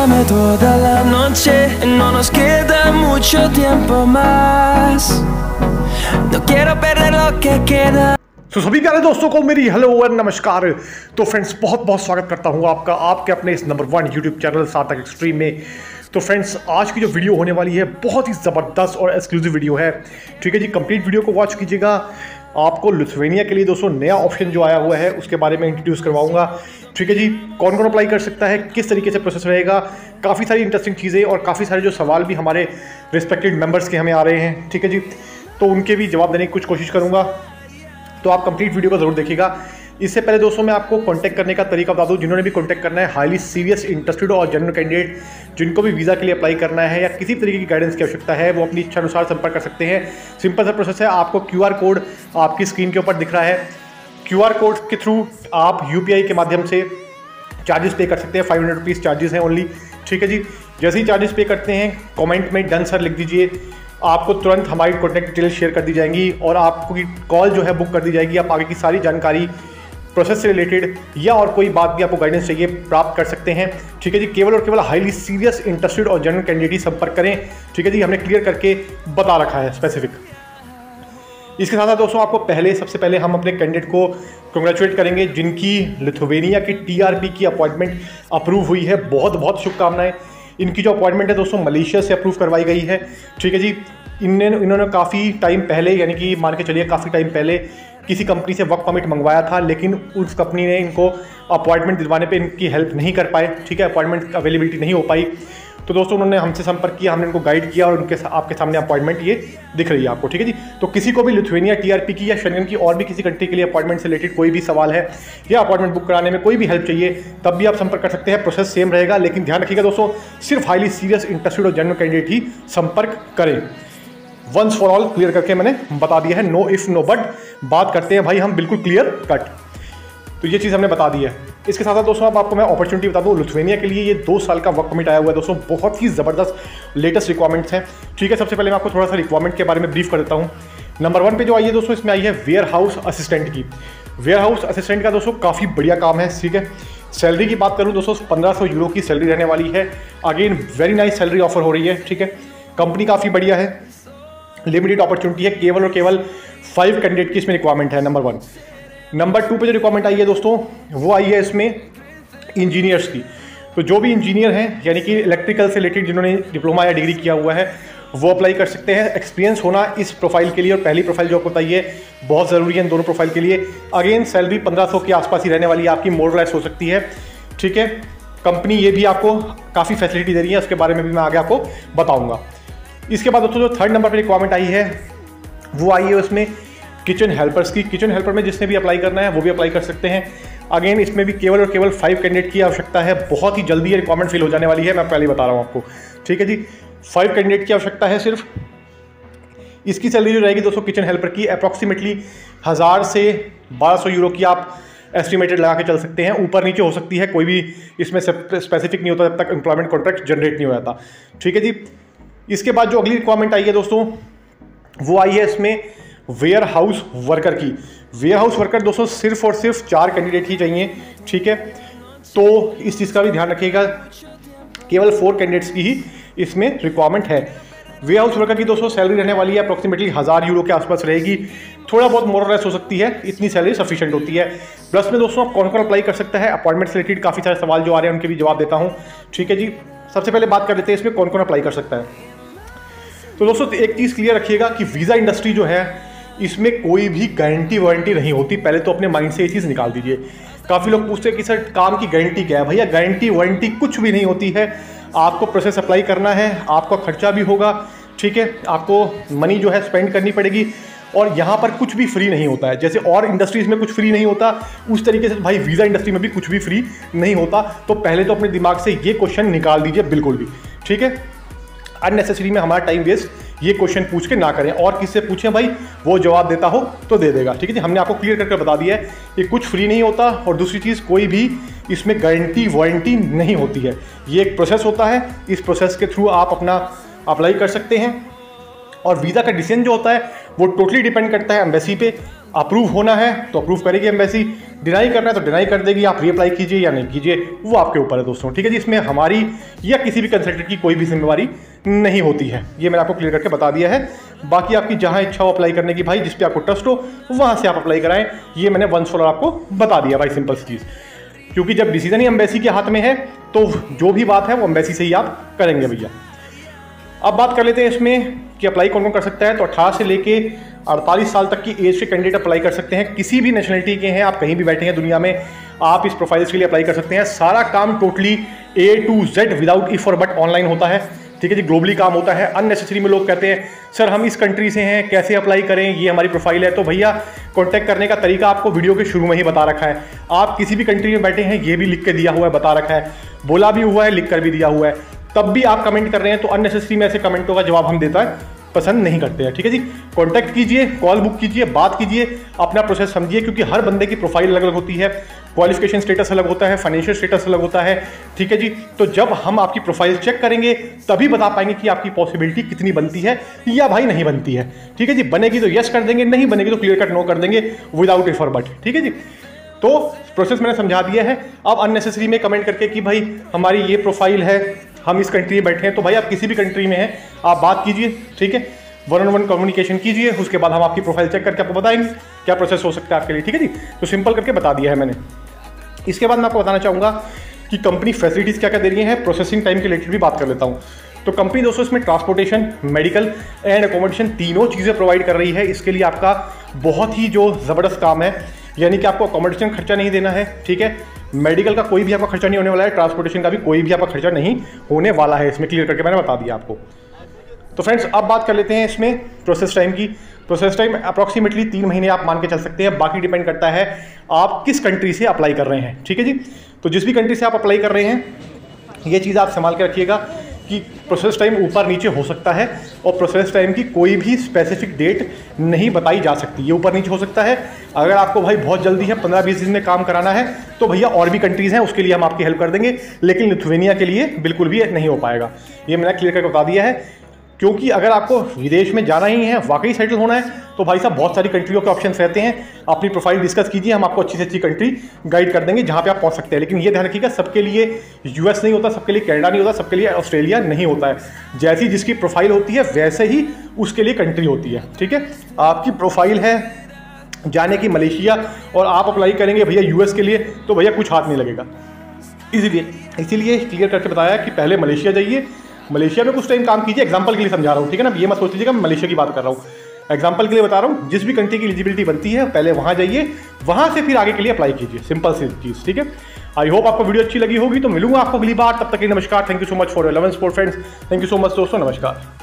Dame toda la noche, no nos queda mucho tiempo más. No quiero perder lo que queda. तो सभी प्यारे दोस्तों को मेरी हेलो और नमस्कार। तो फ्रेंड्स बहुत बहुत स्वागत करता हूं आपका आपके अपने इस नंबर 1 यूट्यूब चैनल सार्थक एक्सट्रीम में। तो फ्रेंड्स आज की जो वीडियो होने वाली है बहुत ही ज़बरदस्त और एक्सक्लूसिव वीडियो है। ठीक है जी, कंप्लीट वीडियो को वॉच कीजिएगा। आपको लिथुआनिया के लिए दोस्तों नया ऑप्शन जो आया हुआ है उसके बारे में इंट्रोड्यूस करवाऊंगा। ठीक है जी, कौन कौन अप्लाई कर सकता है, किस तरीके से प्रोसेस रहेगा, काफ़ी सारी इंटरेस्टिंग चीज़ें और काफ़ी सारे जो सवाल भी हमारे रिस्पेक्टेड मेंबर्स के हमें आ रहे हैं। ठीक है जी, तो उनके भी जवाब देने की कुछ कोशिश करूँगा। तो आप कंप्लीट वीडियो को जरूर देखिएगा। इससे पहले दोस्तों मैं आपको कांटेक्ट करने का तरीका बता दूं। जिन्होंने भी कांटेक्ट करना है, हाईली सीरियस इंटरेस्टेड और जेन्युइन कैंडिडेट जिनको भी वीज़ा के लिए अप्लाई करना है या किसी तरीके की गाइडेंस की आवश्यकता है, वो अपनी इच्छा अनुसार संपर्क कर सकते हैं। सिंपल सा प्रोसेस है। आपको QR कोड आपकी स्क्रीन के ऊपर दिख रहा है। QR कोड के थ्रू आप UPI के माध्यम से चार्जेस पे कर सकते हैं। 500 रुपीज़ चार्जेस हैं ओनली। ठीक है जी, जैसे ही चार्जेस पे करते हैं कमेंट में डन सर लिख दीजिए। आपको तुरंत हमारी कॉन्टैक्ट डिटेल शेयर कर दी जाएंगी और आपको कॉल जो है बुक कर दी जाएगी। आप आगे की सारी जानकारी प्रोसेस से रिलेटेड या और कोई बात भी आपको गाइडेंस चाहिए प्राप्त कर सकते हैं। ठीक है जी, केवल और केवल हाईली सीरियस इंटरेस्टेड और जेन्युइन कैंडिडेट ही संपर्क करें। ठीक है जी, हमने क्लियर करके बता रखा है स्पेसिफिक। इसके साथ साथ दोस्तों आपको सबसे पहले हम अपने कैंडिडेट को कंग्रेचुलेट करेंगे जिनकी लिथुआनिया की TRP की अपॉइंटमेंट अप्रूव हुई है। बहुत बहुत शुभकामनाएं। इनकी जो अपॉइंटमेंट है दोस्तों मलेशिया से अप्रूव करवाई गई है। ठीक है जी, इन्होंने काफ़ी टाइम पहले, यानी कि मान के चलिए काफ़ी टाइम पहले किसी कंपनी से वर्क परमिट मंगवाया था, लेकिन उस कंपनी ने इनको अपॉइंटमेंट दिलवाने पे इनकी हेल्प नहीं कर पाए। ठीक है, अपॉइंटमेंट अवेलेबिलिटी नहीं हो पाई। तो दोस्तों उन्होंने हमसे संपर्क किया, हमने इनको गाइड किया और आपके सामने अपॉइंटमेंट ये दिख रही है आपको। ठीक है जी, तो किसी को भी लिथुआनिया TRP की या शेंगन की और भी किसी कंट्री के लिए अपॉइंटमेंट से रिलेटेड कोई भी सवाल है या अपॉइंटमेंट बुक कराने में कोई भी हेल्प चाहिए, तब भी आप संपर्क कर सकते हैं। प्रोसेस सेम रहेगा, लेकिन ध्यान रखिएगा दोस्तों सिर्फ हाईली सीरियस इंटरेस्टेड और जेन्युइन कैंडिडेट ही संपर्क करें। वंस फॉर ऑल क्लियर करके मैंने बता दिया है। नो इफ नो बट बात करते हैं भाई हम बिल्कुल क्लियर कट। तो ये चीज़ हमने बता दी है। इसके साथ साथ दोस्तों अब आपको मैं अपॉर्चुनिटी बता दूं। लिथुआनिया के लिए ये 2 साल का वर्क परमिट आया हुआ है दोस्तों। बहुत ही ज़बरदस्त लेटेस्ट रिक्वायरमेंट्स हैं। ठीक है, सबसे पहले मैं आपको थोड़ा सा रिक्वायरमेंट के बारे में ब्रीफ कर देता हूँ। नंबर 1 पे जो आई है दोस्तों, इसमें आई है वेयर हाउस असिस्टेंट की। वेयर हाउस असिस्टेंट का दोस्तों काफ़ी बढ़िया काम है। ठीक है, सैलरी की बात करूँ दोस्तों 1500 यूरो की सैलरी रहने वाली है। Again very nice salary offer हो रही है। ठीक है, कंपनी काफ़ी बढ़िया है, लिमिटेड अपॉर्चुनिटी है। केवल और केवल 5 कैंडिडेट की इसमें रिक्वायरमेंट है। नंबर 1। नंबर 2 पे जो रिक्वायरमेंट आई है दोस्तों वो आई है इसमें इंजीनियर्स की। तो जो भी इंजीनियर हैं, यानी कि इलेक्ट्रिकल से रिलेटेड जिन्होंने डिप्लोमा या डिग्री किया हुआ है, वो अप्लाई कर सकते हैं। एक्सपीरियंस होना इस प्रोफाइल के लिए और पहली प्रोफाइल जो आपको बताइए बहुत ज़रूरी है इन दोनों प्रोफाइल के लिए। अगेन सैलरी 1500 के आसपास ही रहने वाली है आपकी, मोर लेस हो सकती है। ठीक है, कंपनी ये भी आपको काफ़ी फैसिलिटी दे रही है, उसके बारे में भी मैं आगे आपको बताऊँगा। इसके बाद दोस्तों जो 3rd नंबर पर रिक्वायरमेंट आई है वो आई है उसमें किचन हेल्पर्स की। किचन हेल्पर में जिसने भी अप्लाई करना है वो भी अप्लाई कर सकते हैं। अगेन इसमें भी केवल और केवल 5 कैंडिडेट की आवश्यकता है। बहुत ही जल्दी ये रिक्वायरमेंट फिल हो जाने वाली है, मैं पहले बता रहा हूँ आपको। ठीक है जी, 5 कैंडिडेट की आवश्यकता है सिर्फ। इसकी सैलरी जो रहेगी दोस्तों किचन हेल्पर की अप्रॉक्सीमेटली 1000 से 1200 यूरो की आप एस्टिमेटेड लगा के चल सकते हैं। ऊपर नीचे हो सकती है, कोई भी इसमें स्पेसिफिक नहीं होता जब तक एम्प्लॉयमेंट कॉन्ट्रैक्ट जनरेट नहीं हो जाता। ठीक है जी, इसके बाद जो अगली रिक्वायरमेंट आई है दोस्तों वो आई है इसमें वेयर हाउस वर्कर की। वेयर हाउस वर्कर दोस्तों सिर्फ और सिर्फ 4 कैंडिडेट ही चाहिए। ठीक है, तो इस चीज़ का भी ध्यान रखिएगा, केवल 4 कैंडिडेट्स की ही इसमें रिक्वायरमेंट है। वेयर हाउस वर्कर की दोस्तों सैलरी रहने वाली है अप्रॉक्सीमेटली 1000 यूरो के आसपास रहेगी। थोड़ा बहुत मोर लेस हो सकती है, इतनी सैलरी सफिशिएंट होती है। प्लस में दोस्तों आप कौन कौन अप्लाई कर सकता है, अपॉइंटमेंट से रिलेटेड काफ़ी सारे सवाल जो आ रहे हैं उनके भी जवाब देता हूँ। ठीक है जी, सबसे पहले बात कर लेते हैं इसमें कौन कौन अप्लाई कर सकता है। तो दोस्तों एक चीज़ क्लियर रखिएगा कि वीज़ा इंडस्ट्री जो है इसमें कोई भी गारंटी वारंटी नहीं होती। पहले तो अपने माइंड से ये चीज़ निकाल दीजिए। काफ़ी लोग पूछते हैं कि सर काम की गारंटी क्या है। भैया गारंटी वारंटी कुछ भी नहीं होती है। आपको प्रोसेस अप्लाई करना है, आपका खर्चा भी होगा। ठीक है, आपको मनी जो है स्पेंड करनी पड़ेगी और यहाँ पर कुछ भी फ्री नहीं होता है। जैसे और इंडस्ट्रीज़ में कुछ फ्री नहीं होता, उस तरीके से भाई वीज़ा इंडस्ट्री में भी कुछ भी फ्री नहीं होता। तो पहले तो अपने दिमाग से ये क्वेश्चन निकाल दीजिए बिल्कुल भी। ठीक है, अननेसेसरी में हमारा टाइम वेस्ट ये क्वेश्चन पूछ के ना करें। और किससे पूछें भाई, वो जवाब देता हो तो दे देगा। ठीक है जी, हमने आपको क्लियर करके बता दिया है कि कुछ फ्री नहीं होता और दूसरी चीज़ कोई भी इसमें गारंटी वारंटी नहीं होती है। ये एक प्रोसेस होता है, इस प्रोसेस के थ्रू आप अपना अप्लाई कर सकते हैं और वीज़ा का डिसीजन जो होता है वो टोटली डिपेंड करता है एम्बेसी पे। अप्रूव होना है तो अप्रूव करेगी एम्बेसी, डिनाई करना है तो डिनाई कर देगी। आप रीअप्लाई कीजिए या नहीं कीजिए वो आपके ऊपर है दोस्तों, ठीक है जी। इसमें हमारी या किसी भी कंसल्टेंट की कोई भी जिम्मेवारी नहीं होती है, ये मैंने आपको क्लियर करके बता दिया है। बाकी आपकी जहां इच्छा हो अप्लाई करने की भाई, जिस पे आपको ट्रस्ट हो वहां से आप अप्लाई कराएं, ये मैंने वंस फॉर ऑल आपको बता दिया भाई, सिंपल सी चीज़। क्योंकि जब डिसीजन ही एम्बेसी के हाथ में है तो जो भी बात है वो एम्बेसी से ही आप करेंगे भैया। अब बात कर लेते हैं इसमें कि अप्लाई कौन कौन कर सकता है। तो 18 से लेके 48 साल तक की एज के कैंडिडेट अप्लाई कर सकते हैं, किसी भी नेशनलिटी के हैं, आप कहीं भी बैठे हैं दुनिया में, आप इस प्रोफाइल्स के लिए अप्लाई कर सकते हैं। सारा काम totally A to Z without if और बट ऑनलाइन होता है, ठीक है जी। ग्लोबली काम होता है। अननेसेसरी में लोग कहते हैं सर हम इस कंट्री से हैं, कैसे अप्लाई करें, ये हमारी प्रोफाइल है। तो भैया कॉन्टैक्ट करने का तरीका आपको वीडियो के शुरू में ही बता रखा है। आप किसी भी कंट्री में बैठे हैं ये भी लिख के दिया हुआ है, बता रखा है, बोला भी हुआ है, लिख कर भी दिया हुआ है, तब भी आप कमेंट कर रहे हैं। तो अननेसेसरी में ऐसे कमेंटों का जवाब हम देता है पसंद नहीं करते हैं, ठीक है जी। कॉन्टैक्ट कीजिए, कॉल बुक कीजिए, बात कीजिए, अपना प्रोसेस समझिए, क्योंकि हर बंदे की प्रोफाइल अलग अलग होती है, क्वालिफिकेशन स्टेटस अलग होता है, फाइनेंशियल स्टेटस अलग होता है, ठीक है जी। तो जब हम आपकी प्रोफाइल चेक करेंगे तभी बता पाएंगे कि आपकी पॉसिबिलिटी कितनी बनती है या भाई नहीं बनती है, ठीक है जी। बनेगी तो यस कर देंगे, नहीं बनेगी तो क्लियर कट नो कर देंगे विदाउट इफ और बट, ठीक है जी। तो प्रोसेस मैंने समझा दिया है। अब अननेसेसरी में कमेंट करके कि भाई हमारी ये प्रोफाइल है, हम इस कंट्री में बैठे हैं, तो भाई आप किसी भी कंट्री में हैं आप बात कीजिए, ठीक है, 1-on-1 कम्युनिकेशन कीजिए, उसके बाद हम आपकी प्रोफाइल चेक करके आपको बताएंगे क्या प्रोसेस हो सकता है आपके लिए, ठीक है जी। तो सिंपल करके बता दिया है मैंने। इसके बाद मैं आपको बताना चाहूँगा कि कंपनी फैसिलिटीज़ क्या क्या दे रही हैं, प्रोसेसिंग टाइम के रिलेटेड भी बात कर लेता हूँ। तो कंपनी दोस्तों इसमें ट्रांसपोर्टेशन, मेडिकल एंड अकोमोडेशन तीनों चीज़ें प्रोवाइड कर रही है। इसके लिए आपका बहुत ही जो ज़बरदस्त काम है, यानी कि आपको अकोमोडेशन खर्चा नहीं देना है, ठीक है, मेडिकल का कोई भी आपका खर्चा नहीं होने वाला है, ट्रांसपोर्टेशन का भी कोई भी आपका खर्चा नहीं होने वाला है, इसमें क्लियर करके मैंने बता दिया आपको। तो फ्रेंड्स अब बात कर लेते हैं इसमें प्रोसेस टाइम की। प्रोसेस टाइम अप्रॉक्सीमेटली 3 महीने आप मान के चल सकते हैं, बाकी डिपेंड करता है आप किस कंट्री से अप्लाई कर रहे हैं, ठीक है जी। तो जिस भी कंट्री से आप अप्लाई कर रहे हैं ये चीज़ आप संभाल के रखिएगा कि प्रोसेस टाइम ऊपर नीचे हो सकता है, और प्रोसेस टाइम की कोई भी स्पेसिफिक डेट नहीं बताई जा सकती, ये ऊपर नीचे हो सकता है। अगर आपको भाई बहुत जल्दी है, 15-20 दिन में काम कराना है, तो भैया और भी कंट्रीज़ हैं उसके लिए हम आपकी हेल्प कर देंगे, लेकिन लिथुआनिया के लिए बिल्कुल भी नहीं हो पाएगा, ये मैंने क्लियर करके बता दिया है। क्योंकि अगर आपको विदेश में जाना ही है, वाकई सेटल होना है, तो भाई साहब बहुत सारी कंट्रियों के ऑप्शंस रहते हैं। अपनी प्रोफाइल डिस्कस कीजिए, हम आपको अच्छी से अच्छी कंट्री गाइड कर देंगे जहाँ पे आप पहुँच सकते हैं। लेकिन ये ध्यान रखिएगा सबके लिए यूएस नहीं होता, सबके लिए कनाडा नहीं होता, सबके लिए ऑस्ट्रेलिया नहीं होता है। जैसी जिसकी प्रोफाइल होती है वैसे ही उसके लिए कंट्री होती है, ठीक है। आपकी प्रोफाइल है जाने की मलेशिया और आप अप्लाई करेंगे भैया यूएस के लिए, तो भैया कुछ हाथ नहीं लगेगा। इसीलिए क्लियर करके बताया कि पहले मलेशिया जाइए, मलेशिया में कुछ टाइम काम कीजिए। एग्जांपल के लिए समझा रहा हूँ, ठीक है ना, ये मत सोच लीजिएगा मैं मलेशिया की बात कर रहा हूँ, एग्जांपल के लिए बता रहा हूँ। जिस भी कंट्री की एलिजिबिलिटी बनती है पहले वहाँ जाइए, वहाँ से फिर आगे के लिए अप्लाई कीजिए, सिंपल सी चीज़, ठीक है। आई होप आपको वीडियो अच्छी लगी होगी, तो मिलूंगा आपको अगली बार, तब तक के लिए नमस्कार। Thank you so much for your love and support friends, thank you so much दोस्तों, नमस्कार।